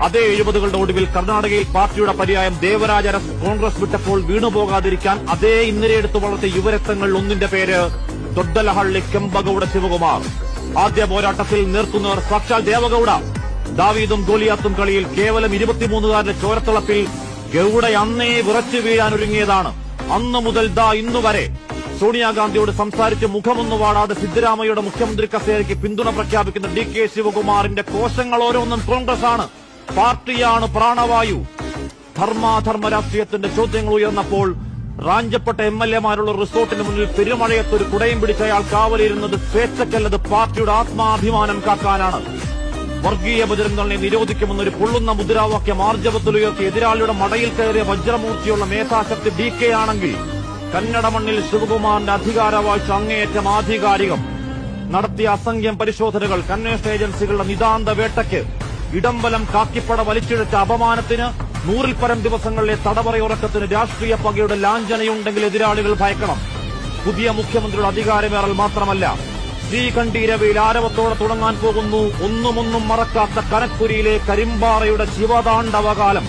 അതേ 70കളുടെ ഒടുവിൽ കർണാടകയിൽ പാർട്ടിയുടെ പര്യായം ദേവരാജ അരസ് കോൺഗ്രസ് വിട്ടപ്പോൾ വീണുപോകാതിരിക്കാൻ അതേ ഇന്ദിരയെടുത്തു വളർത്തിയ യുവരക്തങ്ങൾ ഒന്നിന്റെ പേര് ദൊഡ്ഡലഹള്ളി കെമ്പഗൌഡ ശിവകുമാർ. ആദ്യ പോരാട്ടത്തിൽ നിർത്തുന്നവർ സാക്ഷാൽ ദേവഗൌഡ. ദാവീദും ഗോലിയാത്തും കളിയിൽ കേവലം 23കാരന്റെ ചോരത്തിളപ്പിൽ ഗൌഡ അന്നേ വിറച്ചു വീഴാനൊരുങ്ങിയതാണ്. അന്നു മുതൽ ഇന്നുവരെ സോണിയാഗാന്ധിയോട് സംസാരിച്ച് മുഖമൊന്നു വാടാതെ സിദ്ധരാമയ്യയുടെ മുഖ്യമന്ത്രി കസേരയ്ക്ക് പിന്തുണ പ്രഖ്യാപിക്കുന്ന DK ശിവകുമാറിന്റെ കോശങ്ങൾ ഓരോന്നും കോൺഗ്രസാണ്. പാർട്ടിയാണ് പ്രാണവായു. ധർമാധർമ്മ രാഷ്ട്രീയത്തിന്റെ ചോദ്യങ്ങൾ ഉയർന്നപ്പോൾ റാഞ്ചപ്പെട്ട MLA-മാരുള്ള റിസോർട്ടിന് മുന്നിൽ പെരുമഴയത്തൊരു കുടയും പിടിച്ച അയാൾ കാവലിരുന്നത് സ്വേച്ഛക്കല്ലത് പാർട്ടിയുടെ ആത്മാഭിമാനം കാക്കാനാണ്. വർഗീയ ബജരംഗങ്ങളെ നിരോധിക്കുമെന്നൊരു പൊള്ളുന്ന മുദ്രാവാക്യം ആർജവത്തിലുയർത്തി എതിരാളിയുടെ മടയിൽ കയറിയ വജ്രമൂർത്തിയുള്ള മേധാശക്തി DK ആണെങ്കിൽ കന്നഡ മണ്ണിൽ ശിവകുമാറിന്റെ അധികാരവാഴ്ച അങ്ങേയറ്റം ആധികാരികം. നടത്തിയ അസംഖ്യം പരിശോധനകൾ, അന്വേഷണ ഏജൻസികളുടെ നിതാന്ത വേട്ടയ്ക്ക്, ഇടംബലം കാക്കിപ്പട വലിച്ചിഴച്ച അപമാനത്തിന്, 100ൽ പരം ദിവസങ്ങളിലെ തടവറയുറക്കത്തിന് രാഷ്ട്രീയ പകയുടെ ലാഞ്ചനയുണ്ടെങ്കിൽ എതിരാളികൾ ഭയക്കണം. പുതിയ മുഖ്യമന്ത്രിയുടെ അധികാരമേറൽ മാത്രമല്ല, ശ്രീകണ്ഠീരവയിൽ ആരവത്തോടെ തുടങ്ങാൻ പോകുന്നു ഒന്നും മറക്കാത്ത കനക്കുരിയിലെ കരിമ്പാറയുടെ ശിവതാണ്ഡവകാലം.